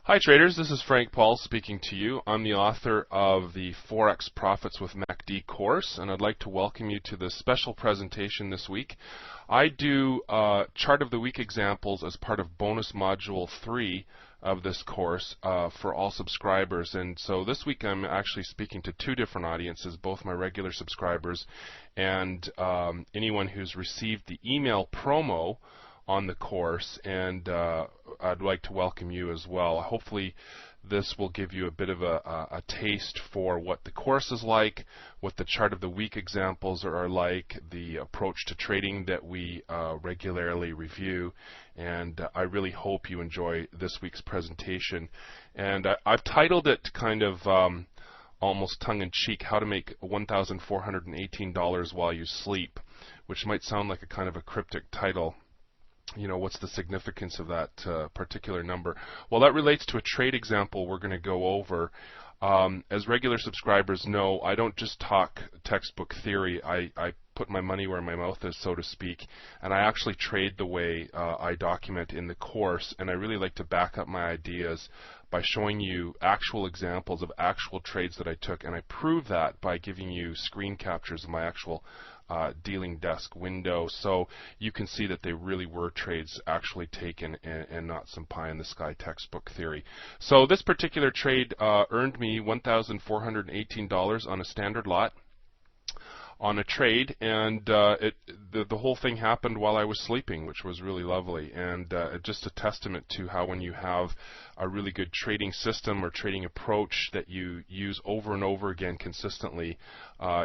Hi traders, this is Frank Paul speaking to you. I'm the author of the Forex Profits with MACD course, and I'd like to welcome you to this special presentation this week. I do chart of the week examples as part of bonus module 3 of this course for all subscribers, and so this week I'm actually speaking to two different audiences, both my regular subscribers and anyone who's received the email promo on the course, and I'd like to welcome you as well. Hopefully this will give you a bit of a taste for what the course is like, what the chart of the week examples are like, the approach to trading that we regularly review, and I really hope you enjoy this week's presentation. And I've titled it kind of almost tongue-in-cheek, How to Make $1,418 While You Sleep, which might sound like a kind of a cryptic title. You know, what's the significance of that particular number? Well, that relates to a trade example we're going to go over. As regular subscribers know, I don't just talk textbook theory. I put my money where my mouth is, so to speak, and I actually trade the way I document in the course, and I really like to back up my ideas by showing you actual examples of actual trades that I took, and I prove that by giving you screen captures of my actual dealing desk window, so you can see that they really were trades actually taken and not some pie-in-the-sky textbook theory. So this particular trade earned me $1,418 on a standard lot on a trade, and the whole thing happened while I was sleeping, which was really lovely, and just a testament to how when you have a really good trading system or trading approach that you use over and over again consistently,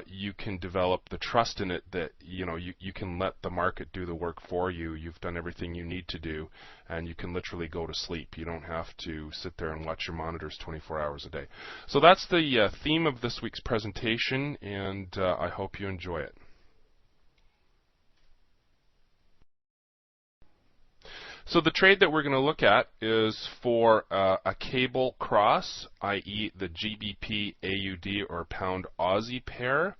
you can develop the trust in it that you can let the market do the work for you. You've done everything you need to do, and you can literally go to sleep. You don't have to sit there and watch your monitors 24 hours a day. So that's the theme of this week's presentation, and I hope you enjoy it. So the trade that we're going to look at is for a cable cross, i.e. the GBP AUD or Pound Aussie pair.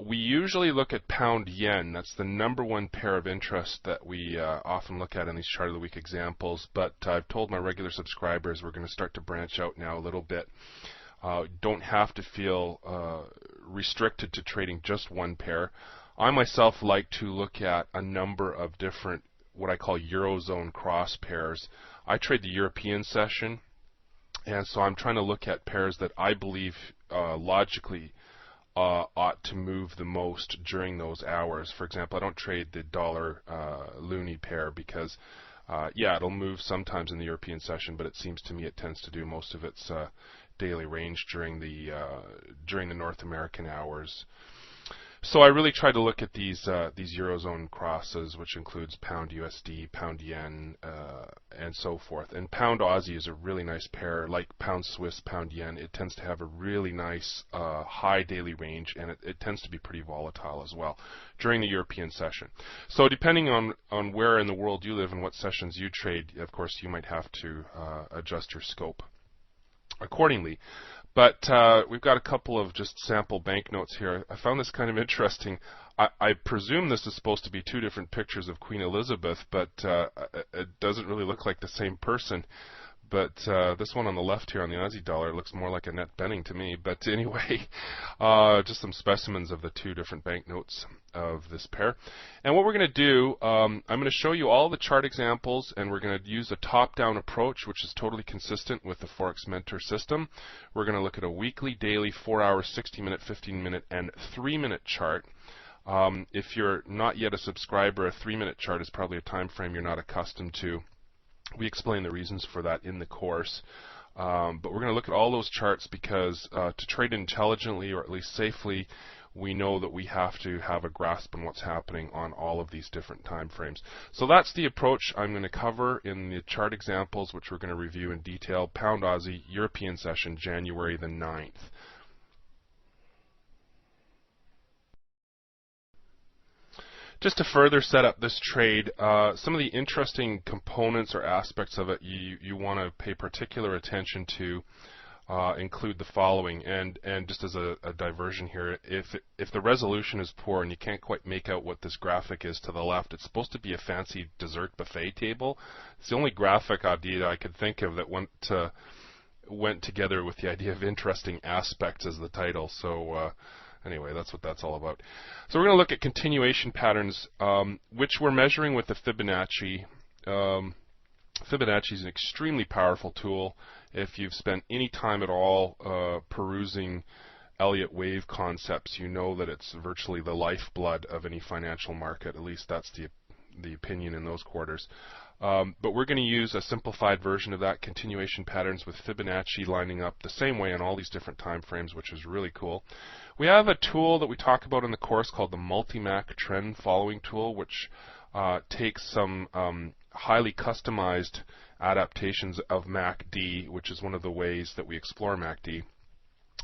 We usually look at Pound Yen. That's the number one pair of interest that we often look at in these chart of the week examples, but I've told my regular subscribers we're going to start to branch out now a little bit. Don't have to feel restricted to trading just one pair. I myself like to look at a number of different what I call Eurozone cross pairs. I trade the European session, and so I'm trying to look at pairs that I believe logically ought to move the most during those hours. For example, I don't trade the dollar loonie pair because yeah, it'll move sometimes in the European session, but it seems to me it tends to do most of its daily range during the North American hours. So I really try to look at these Eurozone crosses, which includes Pound USD, Pound Yen, and so forth. And Pound Aussie is a really nice pair, like Pound Swiss, Pound Yen. It tends to have a really nice high daily range, and it tends to be pretty volatile as well during the European session. So depending on where in the world you live and what sessions you trade, of course, you might have to adjust your scope accordingly. But we've got a couple of just sample banknotes here. I found this kind of interesting. I presume this is supposed to be two different pictures of Queen Elizabeth, but it doesn't really look like the same person. But this one on the left here on the Aussie dollar looks more like Annette Bening to me. But anyway, just some specimens of the two different banknotes of this pair. And what we're going to do, I'm going to show you all the chart examples, and we're going to use a top-down approach, which is totally consistent with the Forex Mentor system. We're going to look at a weekly, daily, 4-hour, 60-minute, 15-minute, and 3-minute chart. If you're not yet a subscriber, a 3-minute chart is probably a time frame you're not accustomed to. We explain the reasons for that in the course, but we're going to look at all those charts because to trade intelligently, or at least safely, we know that we have to have a grasp on what's happening on all of these different time frames. So that's the approach I'm going to cover in the chart examples, which we're going to review in detail. Pound Aussie, European session, January the 9th. Just to further set up this trade, some of the interesting components or aspects of it you want to pay particular attention to include the following, and just as a diversion here, if the resolution is poor and you can't quite make out what this graphic is to the left, it's supposed to be a fancy dessert buffet table. It's the only graphic idea I could think of that went together with the idea of interesting aspects as the title. So anyway, that's what that's all about. So we're going to look at continuation patterns, which we're measuring with the Fibonacci. Fibonacci is an extremely powerful tool. If you've spent any time at all perusing Elliott wave concepts, you know that it's virtually the lifeblood of any financial market. At least that's the opinion in those quarters. But we're going to use a simplified version of that, continuation patterns with Fibonacci lining up the same way on all these different time frames, which is really cool. We have a tool that we talk about in the course called the Multimac Trend Following Tool, which takes some highly customized adaptations of MACD, which is one of the ways that we explore MACD.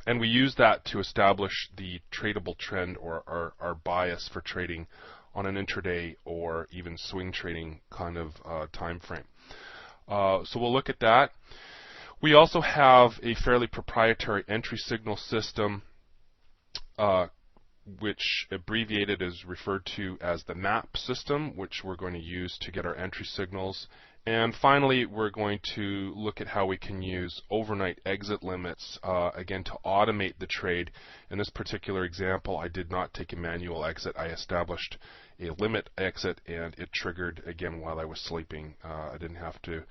And we use that to establish the tradable trend or our bias for trading on an intraday or even swing trading kind of time frame. So we'll look at that. We also have a fairly proprietary entry signal system, which abbreviated is referred to as the MAP system, which we're going to use to get our entry signals. And finally, we're going to look at how we can use overnight exit limits, again, to automate the trade. In this particular example, I did not take a manual exit. I established a limit exit, and it triggered again while I was sleeping. I didn't have to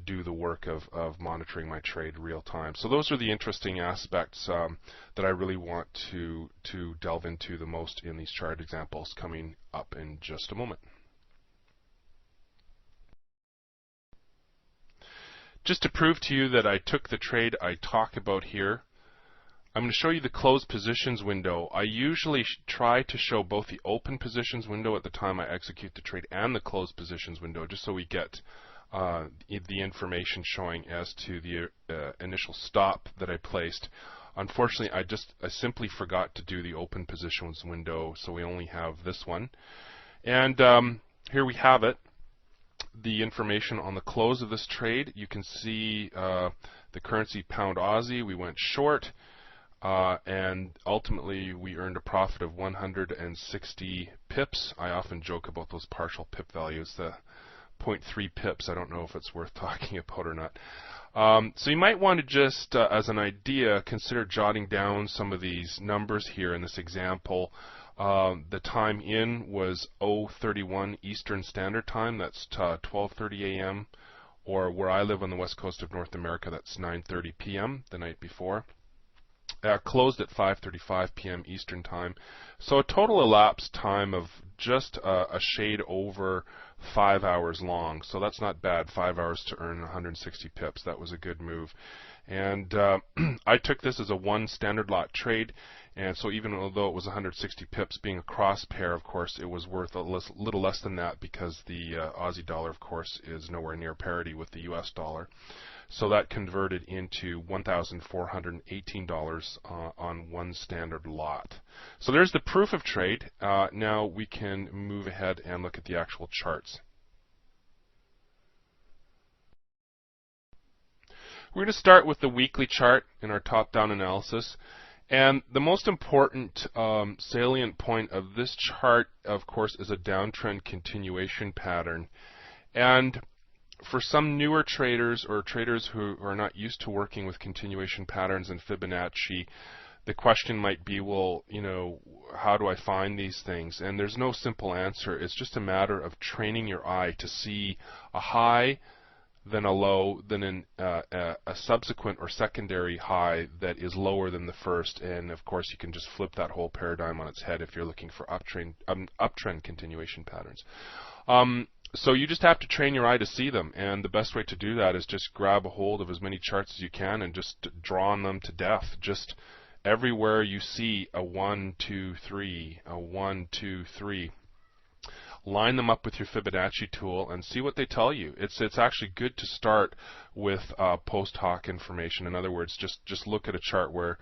do the work of monitoring my trade real time. So those are the interesting aspects that I really want to delve into the most in these chart examples coming up in just a moment. Just to prove to you that I took the trade I talk about here, I'm going to show you the closed positions window. I usually try to show both the open positions window at the time I execute the trade and the closed positions window, just so we get the information showing as to the initial stop that I placed. Unfortunately, I simply forgot to do the open positions window, so we only have this one. And here we have it. The information on the close of this trade. You can see the currency pound Aussie. We went short, and ultimately we earned a profit of 160 pips. I often joke about those partial pip values. The 0.3 pips, I don't know if it's worth talking about or not. So you might want to just, as an idea, consider jotting down some of these numbers here in this example. The time in was 0:31 Eastern Standard Time. That's 12:30 a.m. Or where I live on the west coast of North America, that's 9:30 p.m. the night before. Closed at 5:35 p.m. Eastern Time. So a total elapsed time of just a shade over 5 hours long. So that's not bad. 5 hours to earn 160 pips. That was a good move. And I took this as a one standard lot trade. And so even although it was 160 pips, being a cross pair, of course, it was worth a little less than that because the Aussie dollar, of course, is nowhere near parity with the US dollar. So that converted into $1,418 on one standard lot. So there's the proof of trade. Now we can move ahead and look at the actual charts. We're going to start with the weekly chart in our top-down analysis. And the most important salient point of this chart, of course, is a downtrend continuation pattern. And for some newer traders or traders who are not used to working with continuation patterns and Fibonacci, the question might be, well, you know, how do I find these things? And there's no simple answer. It's just a matter of training your eye to see a high, then a low, then a subsequent or secondary high that is lower than the first. And of course, you can just flip that whole paradigm on its head if you're looking for uptrend continuation patterns. So you just have to train your eye to see them, and the best way to do that is just grab a hold of as many charts as you can and just draw on them to death. Just everywhere you see a 1, 2, 3, a 1, 2, 3, line them up with your Fibonacci tool and see what they tell you. It's actually good to start with post hoc information. In other words, just look at a chart where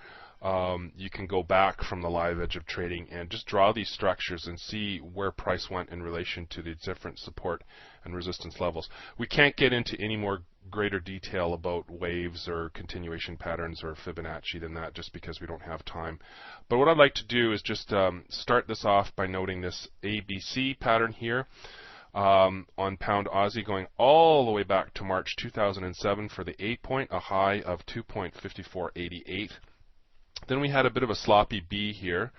you can go back from the live edge of trading and just draw these structures and see where price went in relation to the different support and resistance levels. We can't get into any more greater detail about waves or continuation patterns or Fibonacci than that, just because we don't have time. But what I'd like to do is just start this off by noting this ABC pattern here on pound Aussie going all the way back to March 2007 for the A point, a high of 2.5488. Then we had a bit of a sloppy B here.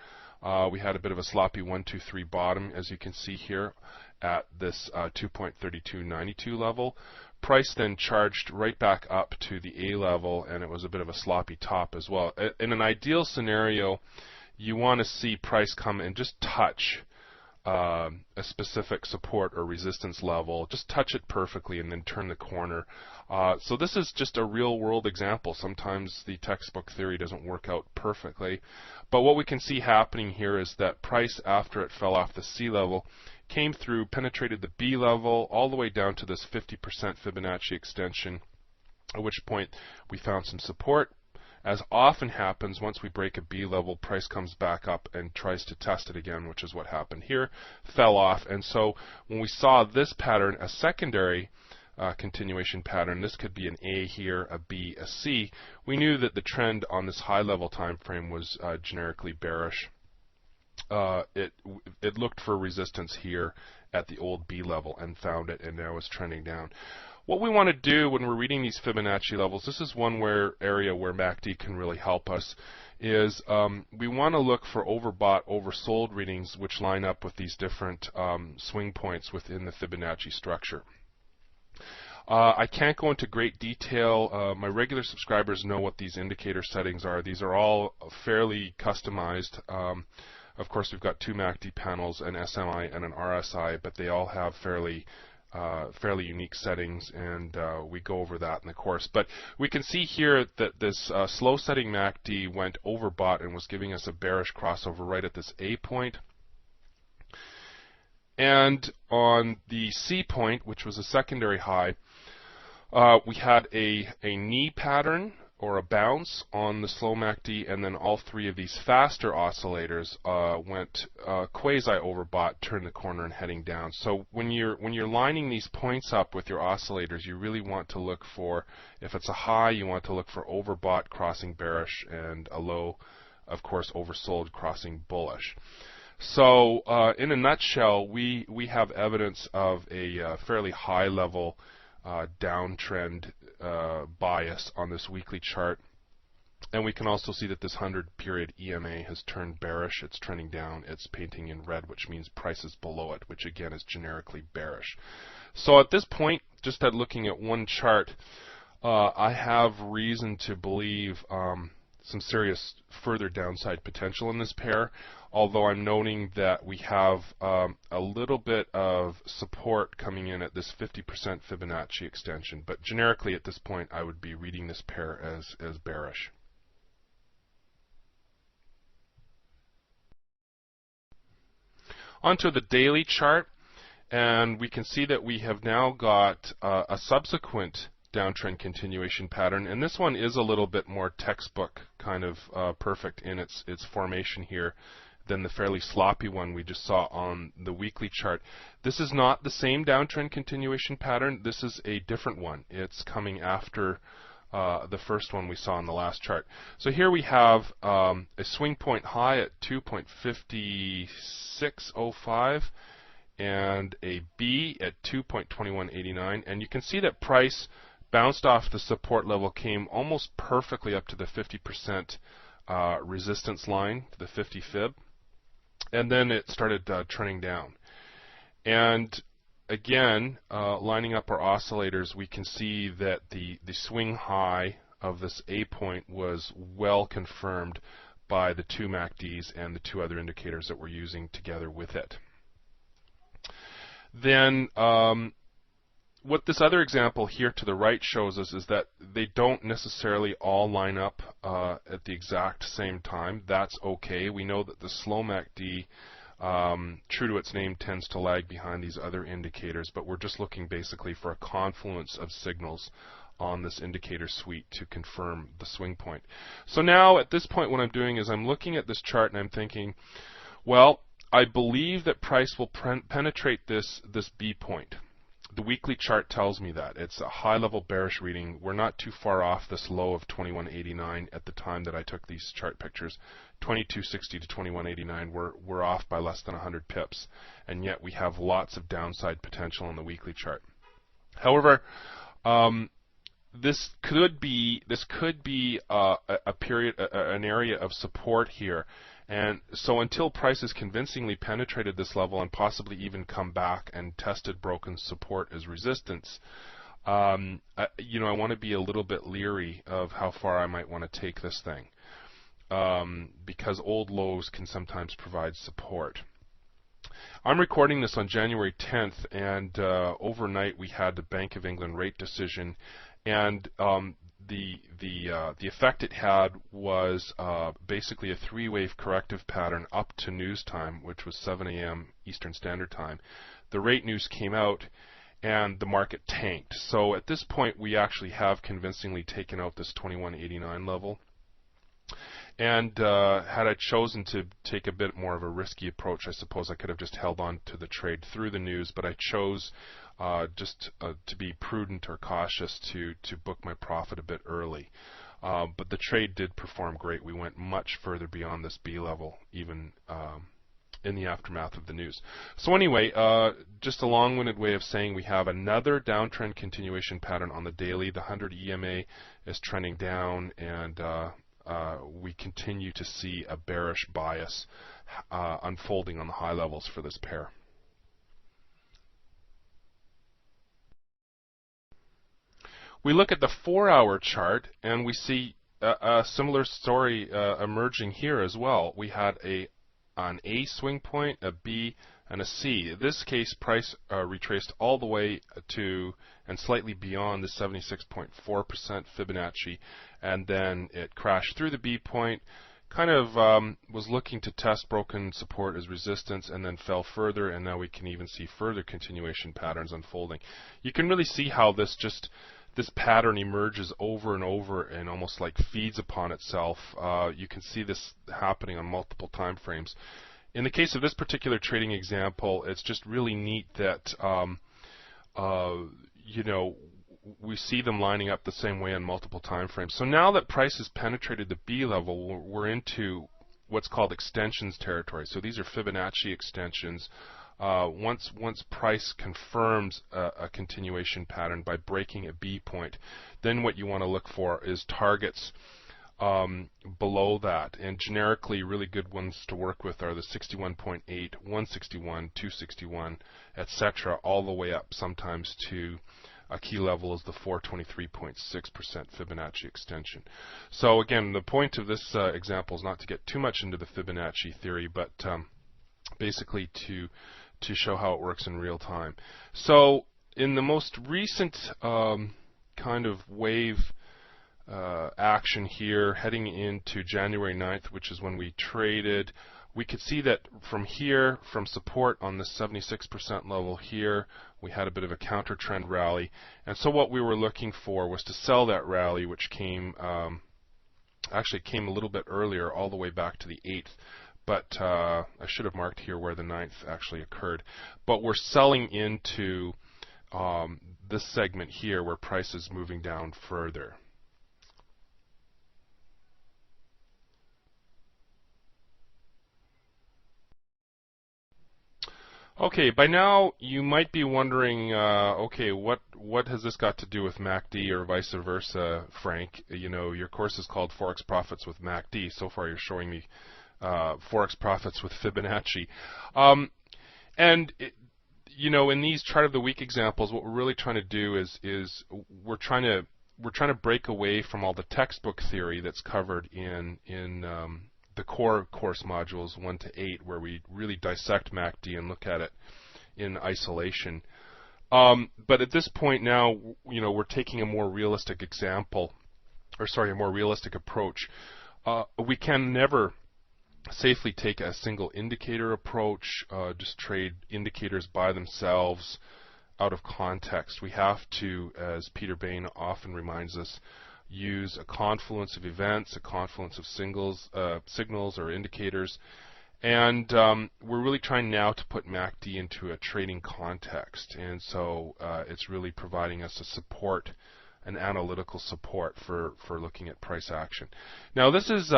We had a bit of a sloppy 1, 2, 3 bottom, as you can see here at this 2.3292 level. Price then charged right back up to the A level, and it was a bit of a sloppy top as well. In an ideal scenario, you want to see price come and just touch a specific support or resistance level, just touch it perfectly and then turn the corner. So this is just a real world example. Sometimes the textbook theory doesn't work out perfectly, but what we can see happening here is that price, after it fell off the C level, came through, penetrated the B level all the way down to this 50% Fibonacci extension, at which point we found some support. As often happens, once we break a B level, price comes back up and tries to test it again, which is what happened here, fell off. And so when we saw this pattern, a secondary continuation pattern, this could be an A here, a B, a C, we knew that the trend on this high level time frame was generically bearish. It looked for resistance here at the old B level and found it, and now is trending down. What we want to do when we're reading these Fibonacci levels, this is one area where MACD can really help us, is we want to look for overbought, oversold readings which line up with these different swing points within the Fibonacci structure. I can't go into great detail. My regular subscribers know what these indicator settings are. These are all fairly customized. Of course, we've got two MACD panels, an SMI and an RSI, but they all have fairly unique settings, and we go over that in the course. But we can see here that this slow setting MACD went overbought and was giving us a bearish crossover right at this A point. And on the C point, which was a secondary high, we had a knee pattern or a bounce on the slow MACD, and then all three of these faster oscillators went quasi overbought, turned the corner and heading down. So when you're lining these points up with your oscillators, you really want to look for, if it's a high, you want to look for overbought crossing bearish, and a low, of course, oversold crossing bullish. So in a nutshell, we have evidence of a fairly high level downtrend bias on this weekly chart, and we can also see that this 100-period EMA has turned bearish. It's trending down. It's painting in red, which means price is below it, which again is generically bearish. So at this point, just at looking at one chart, I have reason to believe some serious further downside potential in this pair, although I'm noting that we have a little bit of support coming in at this 50% Fibonacci extension. But generically at this point, I would be reading this pair as bearish. Onto the daily chart, and we can see that we have now got a subsequent downtrend continuation pattern, and this one is a little bit more textbook kind of perfect in its formation here than the fairly sloppy one we just saw on the weekly chart. This is not the same downtrend continuation pattern. This is a different one. It's coming after the first one we saw on the last chart. So here we have a swing point high at 2.5605 and a B at 2.2189, and you can see that price bounced off the support level, came almost perfectly up to the 50% resistance line, the 50 fib, and then it started trending down. And again, lining up our oscillators, we can see that the swing high of this A point was well confirmed by the two MACDs and the two other indicators that we're using together with it. Then what this other example here to the right shows us is that they don't necessarily all line up at the exact same time. That's okay. We know that the slow MACD, true to its name, tends to lag behind these other indicators, but we're just looking basically for a confluence of signals on this indicator suite to confirm the swing point. So now at this point what I'm doing is I'm looking at this chart and I'm thinking, well, I believe that price will penetrate this B point. The weekly chart tells me that. It's a high-level bearish reading. We're not too far off this low of 21.89 at the time that I took these chart pictures. 22.60 to 21.89. We're off by less than 100 pips, and yet we have lots of downside potential on the weekly chart. However, this could be a period, an area of support here. And so until prices convincingly penetrated this level and possibly even come back and tested broken support as resistance, I want to be a little bit leery of how far I might want to take this thing, because old lows can sometimes provide support. I'm recording this on January 10th, and overnight we had the Bank of England rate decision, and the effect it had was basically a three-wave corrective pattern up to news time, which was 7 a.m. Eastern Standard Time. The rate news came out, and the market tanked. So at this point, we actually have convincingly taken out this 21.89 level. And had I chosen to take a bit more of a risky approach, I suppose I could have just held on to the trade through the news, but I chose just to be prudent or cautious to book my profit a bit early. But the trade did perform great. We went much further beyond this B level, even in the aftermath of the news. So anyway, just a long-winded way of saying we have another downtrend continuation pattern on the daily. The 100 EMA is trending down, and we continue to see a bearish bias unfolding on the high levels for this pair. We look at the 4-hour chart, and we see a similar story emerging here as well. We had an A swing point, a B, and a C. In this case, price retraced all the way to and slightly beyond the 76.4% Fibonacci, and then it crashed through the B point, kind of was looking to test broken support as resistance, and then fell further, and now we can even see further continuation patterns unfolding. You can really see how this pattern emerges over and over and almost like feeds upon itself. You can see this happening on multiple time frames. In the case of this particular trading example, it's just really neat that we see them lining up the same way on multiple time frames. So now that price has penetrated the B level, we're into what's called extensions territory. So these are Fibonacci extensions. Once price confirms a continuation pattern by breaking a B point, then what you want to look for is targets below that. And generically, really good ones to work with are the 61.8, 161, 261, etc., all the way up sometimes to a key level is the 423.6% Fibonacci extension. So again, the point of this example is not to get too much into the Fibonacci theory, but basically to show how it works in real time. So in the most recent kind of wave action here, heading into January 9th, which is when we traded, we could see that from here, from support on the 76% level here, we had a bit of a counter trend rally. And so what we were looking for was to sell that rally, which came actually came a little bit earlier, all the way back to the 8th. But I should have marked here where the 9th actually occurred. But we're selling into this segment here where price is moving down further. Okay, by now you might be wondering, okay, what has this got to do with MACD or vice versa, Frank? You know, your course is called Forex Profits with MACD. So far you're showing me Forex Profits with Fibonacci. In these chart of the week examples, what we're really trying to do is we're trying to break away from all the textbook theory that's covered in the core course modules 1 to 8, where we really dissect MACD and look at it in isolation. But at this point now, we're taking a more realistic a more realistic approach. We can never safely take a single indicator approach, just trade indicators by themselves out of context. We have to, as Peter Bain often reminds us, use a confluence of events, a confluence of signals or indicators, And we're really trying now to put MACD into a trading context, and so it's really providing us a support, an analytical support for looking at price action. Now this is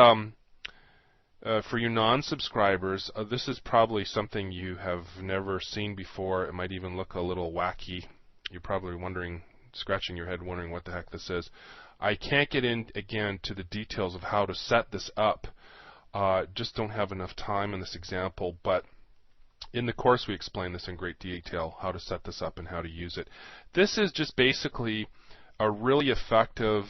for you non-subscribers, this is probably something you have never seen before. It might even look a little wacky. You're probably wondering, scratching your head, wondering what the heck this is. I can't get in again to the details of how to set this up. Just don't have enough time in this example, but in the course we explain this in great detail, how to set this up and how to use it. This is just basically a really effective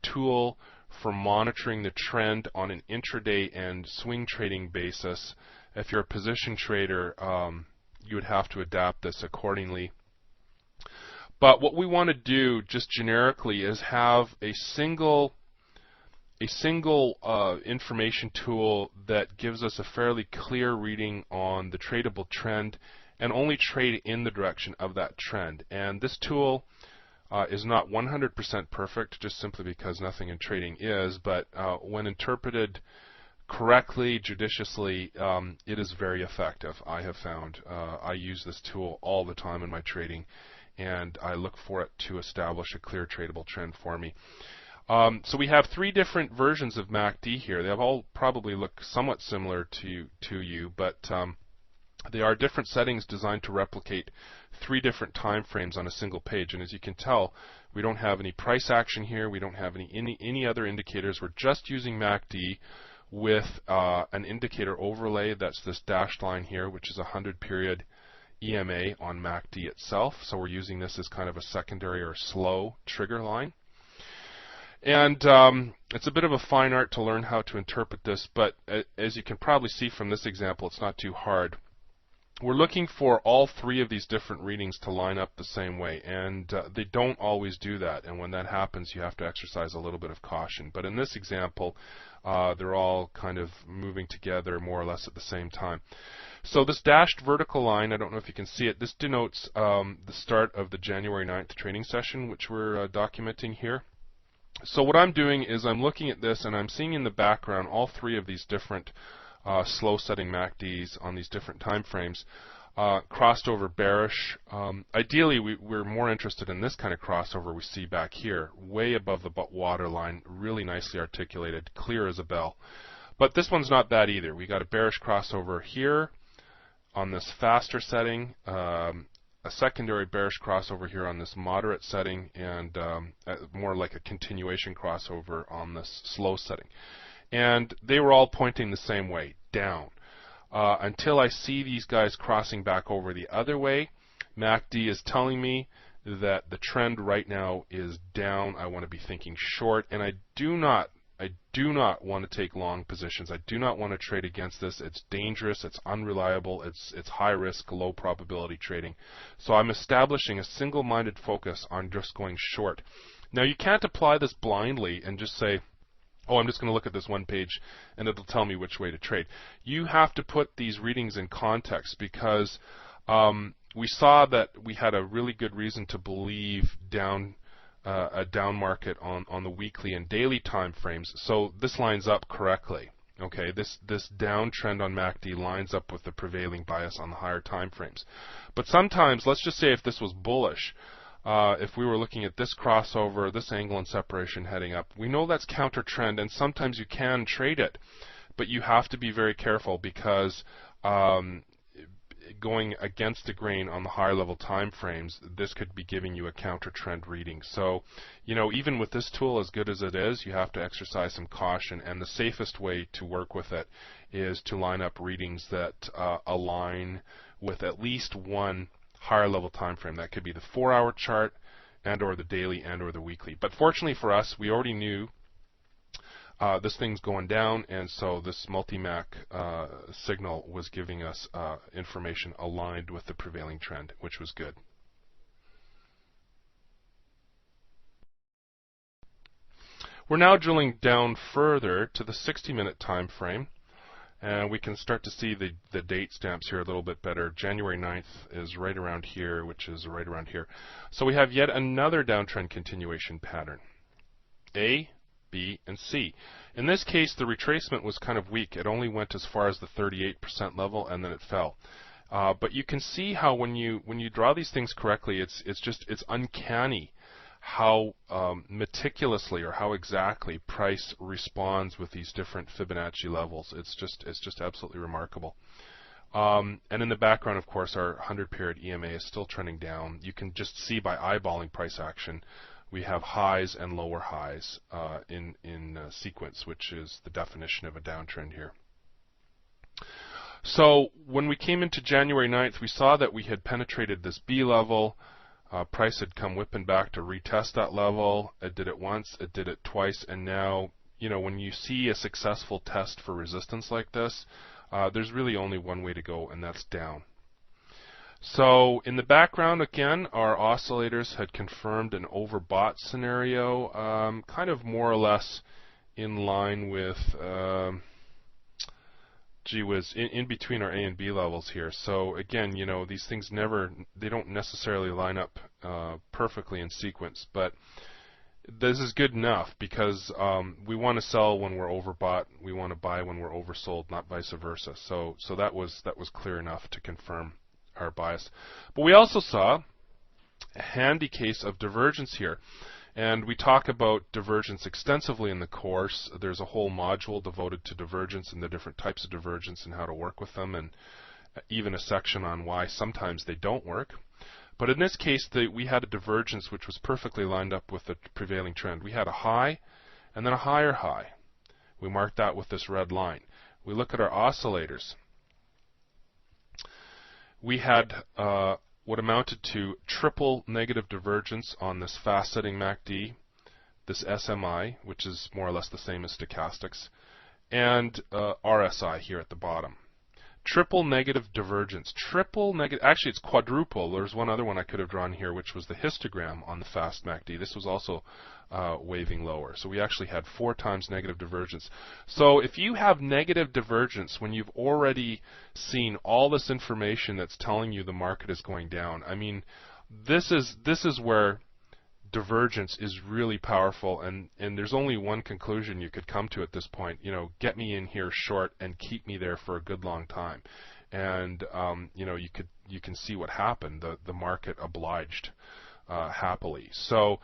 tool for monitoring the trend on an intraday and swing trading basis. If you're a position trader, you would have to adapt this accordingly. But what we want to do just generically is have a single information tool that gives us a fairly clear reading on the tradable trend and only trade in the direction of that trend. And this tool is not 100% perfect, just simply because nothing in trading is, but when interpreted correctly, judiciously, it is very effective, I have found. I use this tool all the time in my trading, and I look for it to establish a clear tradable trend for me. So we have three different versions of MACD here. They all probably look somewhat similar to you, but they are different settings designed to replicate three different time frames on a single page. And as you can tell, we don't have any price action here. We don't have any other indicators. We're just using MACD with an indicator overlay. That's this dashed line here, which is a 100-period EMA on MACD itself. So we're using this as kind of a secondary or slow trigger line. And it's a bit of a fine art to learn how to interpret this, but as you can probably see from this example, it's not too hard. We're looking for all three of these different readings to line up the same way, and they don't always do that. And when that happens, you have to exercise a little bit of caution. But in this example, they're all kind of moving together more or less at the same time. So this dashed vertical line, I don't know if you can see it, this denotes the start of the January 9th trading session, which we're documenting here. So what I'm doing is I'm looking at this and I'm seeing in the background all three of these different slow setting MACDs on these different time frames crossed over bearish. Ideally, we're more interested in this kind of crossover we see back here, way above the water line, really nicely articulated, clear as a bell. But this one's not bad either. We got a bearish crossover here on this faster setting, a secondary bearish crossover here on this moderate setting, and more like a continuation crossover on this slow setting. And they were all pointing the same way, down. Until I see these guys crossing back over the other way, MACD is telling me that the trend right now is down. I want to be thinking short, and I do not want to take long positions. I do not want to trade against this. It's dangerous, it's unreliable, it's high risk, low probability trading. So I'm establishing a single-minded focus on just going short. Now you can't apply this blindly and just say, oh, I'm just going to look at this one page and it'll tell me which way to trade. You have to put these readings in context, because we saw that we had a really good reason to believe a down market on the weekly and daily time frames. So this lines up correctly. Okay, this downtrend on MACD lines up with the prevailing bias on the higher time frames. But sometimes, let's just say if this was bullish, if we were looking at this crossover, this angle and separation heading up, we know that's counter trend, and sometimes you can trade it, but you have to be very careful, because going against the grain on the higher level time frames, this could be giving you a counter trend reading. So, even with this tool, as good as it is, you have to exercise some caution, and the safest way to work with it is to line up readings that align with at least one higher level time frame. That could be the 4-hour chart, and or the daily, and or the weekly. But fortunately for us, we already knew this thing's going down, and so this multi-MAC signal was giving us information aligned with the prevailing trend, which was good. We're now drilling down further to the 60-minute time frame, and we can start to see the date stamps here a little bit better. January 9th is right around here, which is right around here. So we have yet another downtrend continuation pattern. A, B, and C. In this case, the retracement was kind of weak. It only went as far as the 38% level, and then it fell. But you can see how when you draw these things correctly, it's uncanny how meticulously or how exactly price responds with these different Fibonacci levels. It's just absolutely remarkable. And in the background, of course, our 100-period EMA is still trending down. You can just see by eyeballing price action, we have highs and lower highs in sequence, which is the definition of a downtrend here. So when we came into January 9th, we saw that we had penetrated this B level. Price had come whipping back to retest that level. It did it once, it did it twice, and now, when you see a successful test for resistance like this, there's really only one way to go, and that's down. So in the background, again, our oscillators had confirmed an overbought scenario, kind of more or less in line with, gee whiz, in between our A and B levels here. So again, these things they don't necessarily line up perfectly in sequence, but this is good enough because we want to sell when we're overbought, we want to buy when we're oversold, not vice versa. So that was clear enough to confirm our bias. But we also saw a handy case of divergence here. And we talk about divergence extensively in the course. There's a whole module devoted to divergence and the different types of divergence and how to work with them, and even a section on why sometimes they don't work. But in this case, we had a divergence which was perfectly lined up with the prevailing trend. We had a high and then a higher high. We marked that with this red line. We look at our oscillators. We had what amounted to triple negative divergence on this fast-setting MACD, this SMI, which is more or less the same as stochastics, and RSI here at the bottom. Triple negative divergence. Actually, it's quadruple. There's one other one I could have drawn here, which was the histogram on the fast MACD. This was also waving lower. So we actually had 4 times negative divergence. So if you have negative divergence when you've already seen all this information that's telling you the market is going down, I mean, this is where divergence is really powerful, and there's only one conclusion you could come to at this point. Get me in here short and keep me there for a good long time. And you can see what happened. The market obliged happily. So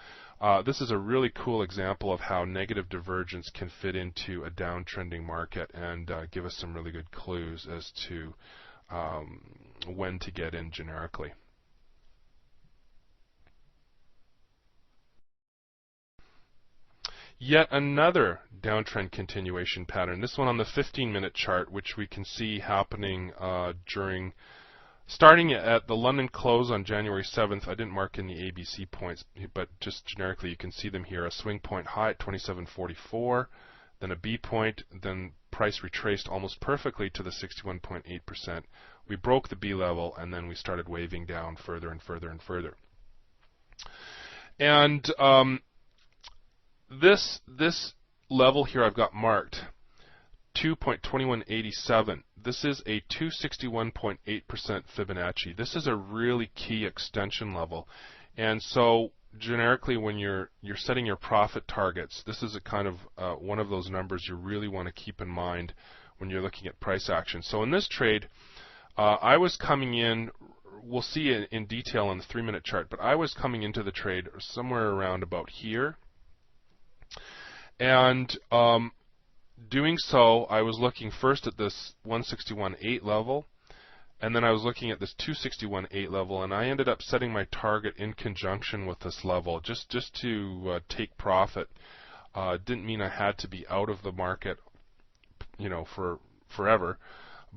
this is a really cool example of how negative divergence can fit into a downtrending market and give us some really good clues as to when to get in generically. Yet another downtrend continuation pattern. This one on the 15-minute chart, which we can see happening starting at the London close on January 7th. I didn't mark in the ABC points, but just generically you can see them here. A swing point high at 27.44, then a B point, then price retraced almost perfectly to the 61.8%. We broke the B level, and then we started waving down further and further and further. And this level here I've got marked 2.2187. This is a 261.8% Fibonacci. This is a really key extension level, and so generically when you're setting your profit targets, this is a kind of one of those numbers you really want to keep in mind when you're looking at price action. So in this trade, I was coming in. We'll see it in detail on the 3-minute chart, but I was coming into the trade somewhere around about here. And doing so, I was looking first at this 161.8 level, and then I was looking at this 261.8 level, and I ended up setting my target in conjunction with this level just to take profit. Didn't mean I had to be out of the market, for forever,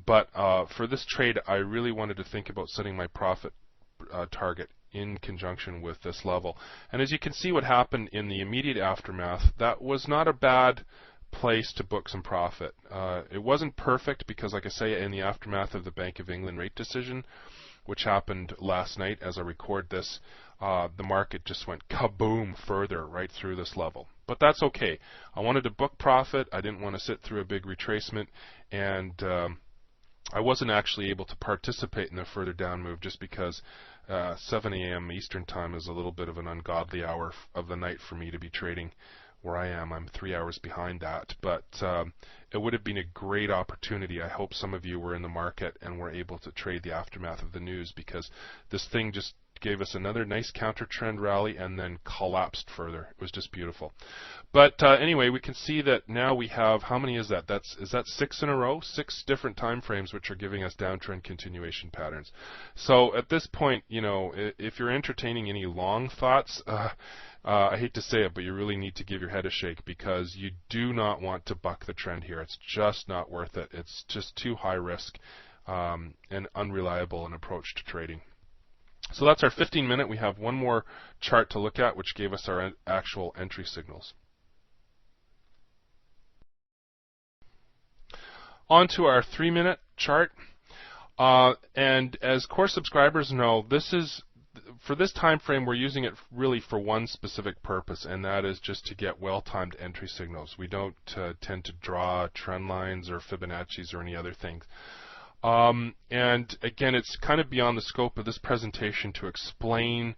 but for this trade, I really wanted to think about setting my profit target in conjunction with this level. And as you can see what happened in the immediate aftermath, that was not a bad place to book some profit. It wasn't perfect because, like I say, in the aftermath of the Bank of England rate decision, which happened last night as I record this, the market just went kaboom further right through this level. But that's okay. I wanted to book profit. I didn't want to sit through a big retracement, and I wasn't actually able to participate in the further down move just because 7 a.m. Eastern time is a little bit of an ungodly hour of the night for me to be trading where I am. I'm 3 hours behind that, but it would have been a great opportunity. I hope some of you were in the market and were able to trade the aftermath of the news, because this thing just gave us another nice counter trend rally and then collapsed further. It was just beautiful. But anyway, we can see that now we have, how many is that? Is that 6 in a row? 6 different time frames which are giving us downtrend continuation patterns. So at this point, you know, if you're entertaining any long thoughts, I hate to say it, but you really need to give your head a shake, because you do not want to buck the trend here. It's just not worth it. It's just too high risk and unreliable an approach to trading. So that's our 15-minute. We have one more chart to look at, which gave us our actual entry signals. On to our 3-minute chart. And as course subscribers know, for this time frame, we're using it really for one specific purpose, and that is just to get well-timed entry signals. We don't tend to draw trend lines or Fibonacci's or any other things. And again, it's kind of beyond the scope of this presentation to explain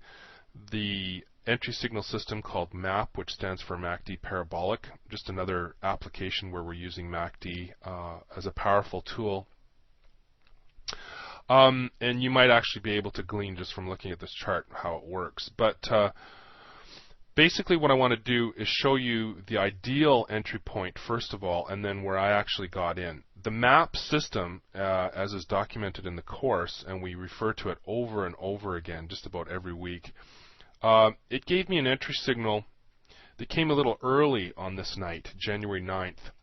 the entry signal system called MAP, which stands for MACD Parabolic, just another application where we're using MACD as a powerful tool. And you might actually be able to glean just from looking at this chart how it works. But basically what I want to do is show you the ideal entry point first of all, and then where I actually got in. The MAP system, as is documented in the course, and we refer to it over and over again just about every week, it gave me an entry signal that came a little early on this night, January 9th.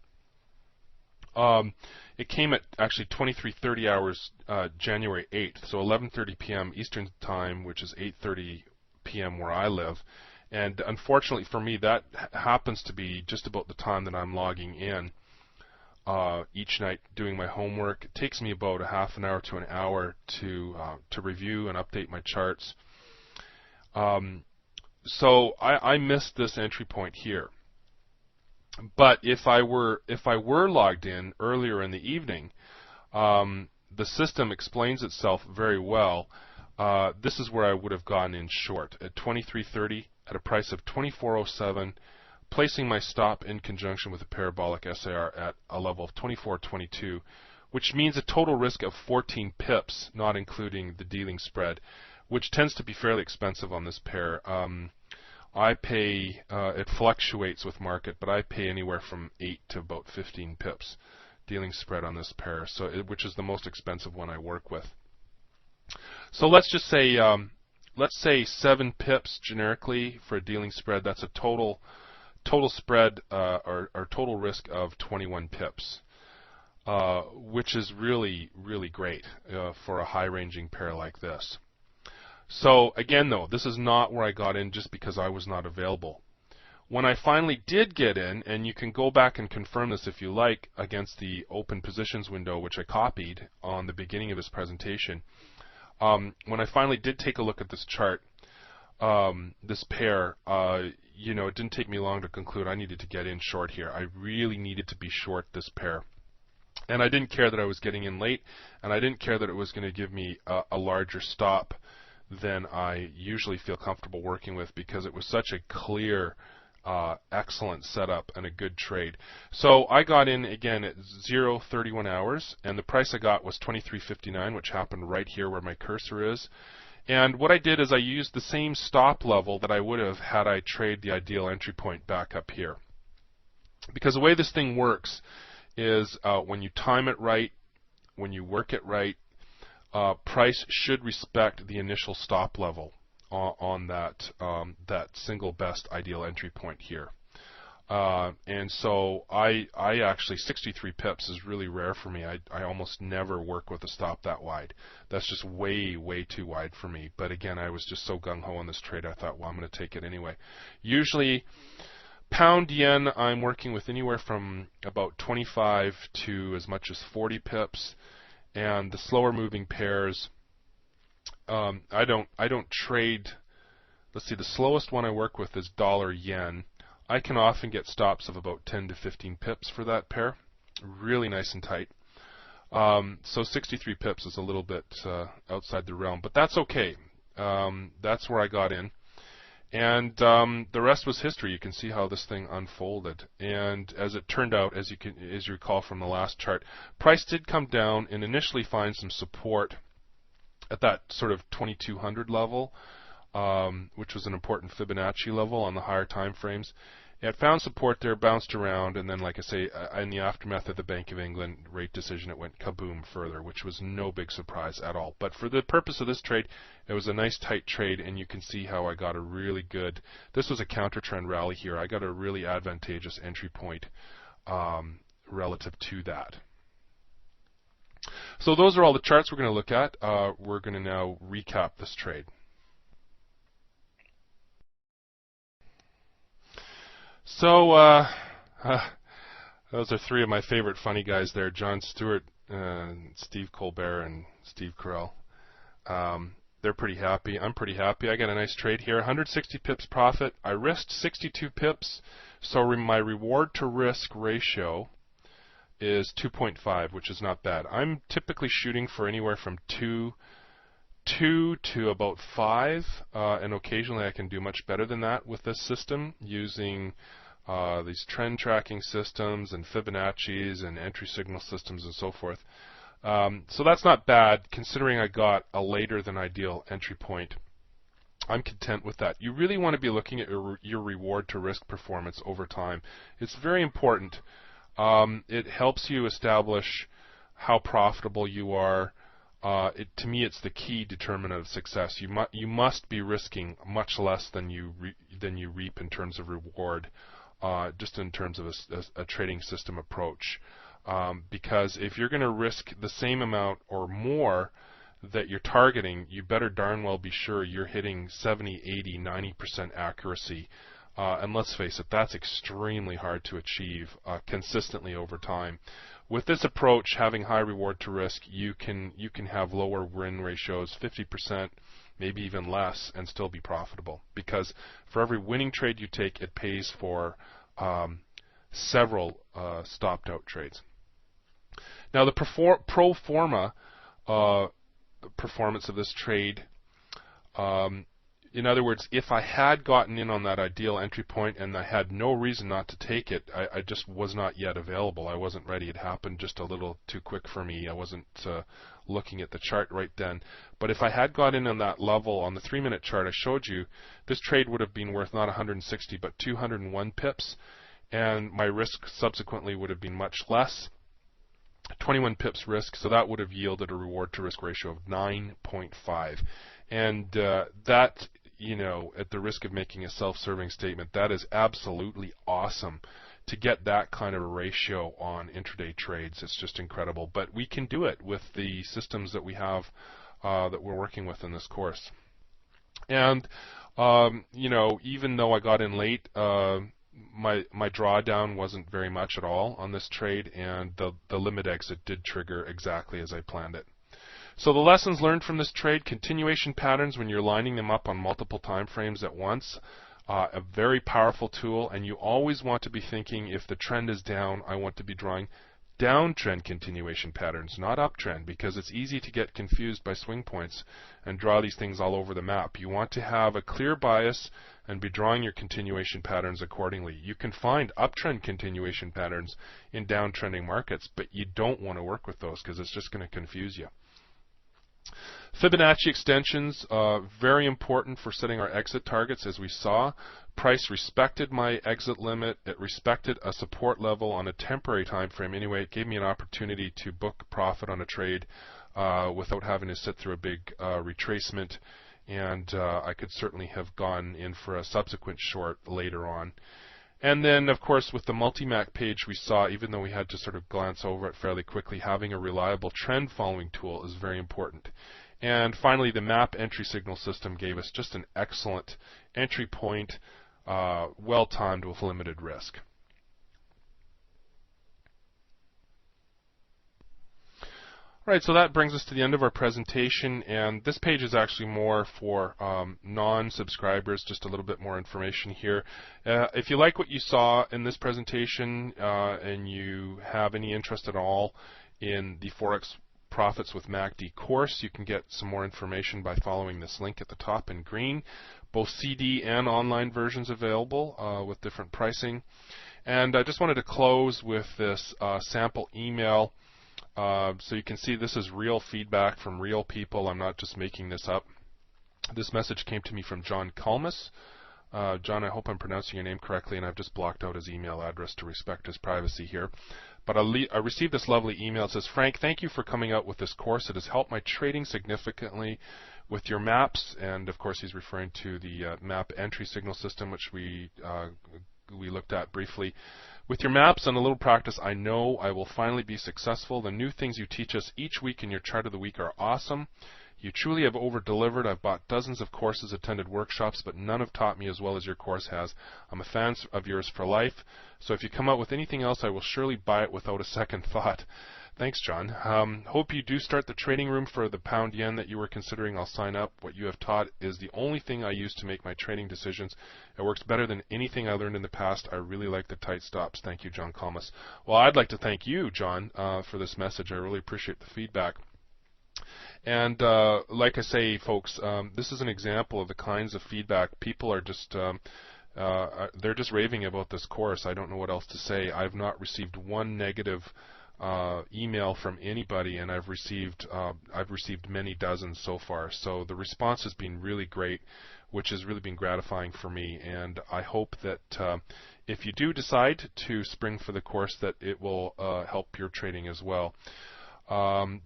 It came at actually 23:30 hours, January 8th, so 11:30 p.m. Eastern time, which is 8:30 p.m. where I live. And unfortunately for me, that happens to be just about the time that I'm logging in each night doing my homework. It takes me about a half an hour to an hour to review and update my charts. So I missed this entry point here. But if I were logged in earlier in the evening, the system explains itself very well. This is where I would have gone in short at 23:30 at a price of 24.07, placing my stop in conjunction with a parabolic SAR at a level of 24.22, which means a total risk of 14 pips, not including the dealing spread, which tends to be fairly expensive on this pair. I pay, it fluctuates with market, but I pay anywhere from 8 to about 15 pips dealing spread on this pair, so which is the most expensive one I work with. So let's just say, 7 pips generically for a dealing spread. That's a total spread or total risk of 21 pips, which is really, really great for a high-ranging pair like this. So again, though, this is not where I got in just because I was not available. When I finally did get in, and you can go back and confirm this if you like against the open positions window, which I copied on the beginning of this presentation, when I finally did take a look at this chart, this pair, you know, it didn't take me long to conclude I needed to get in short here. I really needed to be short this pair. And I didn't care that I was getting in late, and I didn't care that it was going to give me a larger stop than I usually feel comfortable working with, because it was such a clear, excellent setup and a good trade. So I got in again at 0:31 hours, and the price I got was 23.59, which happened right here where my cursor is. And what I did is I used the same stop level that I would have had I traded the ideal entry point back up here. Because the way this thing works is when you time it right, when you work it right, price should respect the initial stop level on that single best ideal entry point here. And so I actually, 63 pips is really rare for me. I almost never work with a stop that wide. That's just way, way too wide for me. But again, I was just so gung-ho on this trade, I thought, well, I'm going to take it anyway. Usually, pound yen, I'm working with anywhere from about 25 to as much as 40 pips. And the slower moving pairs, I don't trade. Let's see, the slowest one I work with is dollar yen. I can often get stops of about 10 to 15 pips for that pair, really nice and tight. So 63 pips is a little bit outside the realm, but that's okay. That's where I got in. And the rest was history. You can see how this thing unfolded. And as it turned out, as you recall from the last chart, price did come down and initially find some support at that sort of 2200 level, which was an important Fibonacci level on the higher time frames. It found support there, bounced around, and then, like I say, in the aftermath of the Bank of England rate decision, it went kaboom further, which was no big surprise at all. But for the purpose of this trade, it was a nice tight trade, and you can see how I got a really good, this was a counter trend rally here. I got a really advantageous entry point relative to that. So those are all the charts we're going to look at. We're going to now recap this trade. So those are three of my favorite funny guys there, Jon Stewart, Steve Colbert, and Steve Carell. They're pretty happy. I'm pretty happy. I got a nice trade here, 160 pips profit. I risked 62 pips, so my reward to risk ratio is 2.5, which is not bad. I'm typically shooting for anywhere from 2 to about 5, and occasionally I can do much better than that with this system using these trend tracking systems and Fibonacci's and entry signal systems and so forth. So that's not bad considering I got a later than ideal entry point. I'm content with that. You really want to be looking at your reward to risk performance over time. It's very important. It helps you establish how profitable you are. To me, it's the key determinant of success. You must be risking much less than you reap in terms of reward, just in terms of a trading system approach. Because if you're going to risk the same amount or more that you're targeting, you better darn well be sure you're hitting 70, 80, 90% accuracy. And let's face it, that's extremely hard to achieve consistently over time. With this approach, having high reward to risk, you can have lower win ratios, 50%, maybe even less, and still be profitable. Because for every winning trade you take, it pays for several stopped out trades. Now the pro forma performance of this trade, in other words, if I had gotten in on that ideal entry point and I had no reason not to take it, I just was not yet available. I wasn't ready. It happened just a little too quick for me. I wasn't looking at the chart right then. But if I had got in on that level on the 3-minute chart I showed you, this trade would have been worth not 160 but 201 pips, and my risk subsequently would have been much less. 21 pips risk, so that would have yielded a reward to risk ratio of 9.5. And that, at the risk of making a self-serving statement, that is absolutely awesome to get that kind of a ratio on intraday trades. It's just incredible. But we can do it with the systems that we have that we're working with in this course. And, even though I got in late, my drawdown wasn't very much at all on this trade, and the limit exit did trigger exactly as I planned it. So the lessons learned from this trade: continuation patterns when you're lining them up on multiple time frames at once, a very powerful tool, and you always want to be thinking, if the trend is down, I want to be drawing downtrend continuation patterns, not uptrend, because it's easy to get confused by swing points and draw these things all over the map. You want to have a clear bias and be drawing your continuation patterns accordingly. You can find uptrend continuation patterns in downtrending markets, but you don't want to work with those because it's just going to confuse you. Fibonacci extensions, very important for setting our exit targets. As we saw, price respected my exit limit. It respected a support level on a temporary time frame. Anyway, it gave me an opportunity to book profit on a trade without having to sit through a big retracement. And I could certainly have gone in for a subsequent short later on. And then, of course, with the Multimac page we saw, even though we had to sort of glance over it fairly quickly, having a reliable trend following tool is very important. And finally, the map entry signal system gave us just an excellent entry point, well timed with limited risk. Right, so that brings us to the end of our presentation, and this page is actually more for non-subscribers, just a little bit more information here. If you like what you saw in this presentation and you have any interest at all in the Forex Profits with MACD course. You can get some more information by following this link at the top in green. Both CD and online versions available with different pricing. And I just wanted to close with this sample email. So you can see this is real feedback from real people. I'm not just making this up. This message came to me from John Kalmus. John, I hope I'm pronouncing your name correctly, and I've just blocked out his email address to respect his privacy here. But I received this lovely email. It says, Frank, thank you for coming out with this course. It has helped my trading significantly with your maps. And, of course, he's referring to the map entry signal system, which we looked at briefly. With your maps and a little practice, I know I will finally be successful. The new things you teach us each week in your chart of the week are awesome. You truly have over-delivered. I've bought dozens of courses, attended workshops, but none have taught me as well as your course has. I'm a fan of yours for life, so if you come out with anything else, I will surely buy it without a second thought. Thanks, John. Hope you do start the trading room for the pound yen that you were considering. I'll sign up. What you have taught is the only thing I use to make my trading decisions. It works better than anything I learned in the past. I really like the tight stops. Thank you, John Kalmus. Well, I'd like to thank you, John, for this message. I really appreciate the feedback. And like I say, folks, this is an example of the kinds of feedback. People are just they're just raving about this course. I don't know what else to say. I've not received one negative email from anybody, and I've received many dozens so far. So the response has been really great, which has really been gratifying for me. And I hope that if you do decide to spring for the course, that it will help your trading as well.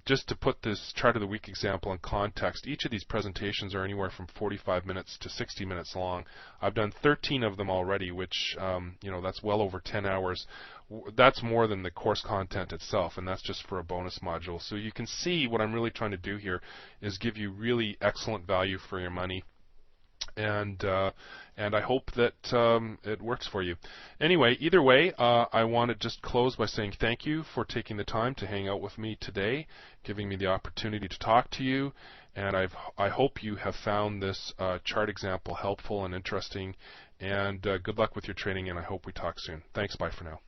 Just to put this chart of the week example in context, each of these presentations are anywhere from 45 minutes to 60 minutes long. I've done 13 of them already, which that's well over 10 hours. That's more than the course content itself, and that's just for a bonus module. So you can see what I'm really trying to do here is give you really excellent value for your money. And I hope that it works for you. Anyway, either way, I want to just close by saying thank you for taking the time to hang out with me today, giving me the opportunity to talk to you. And I hope you have found this chart example helpful and interesting. And good luck with your trading, and I hope we talk soon. Thanks. Bye for now.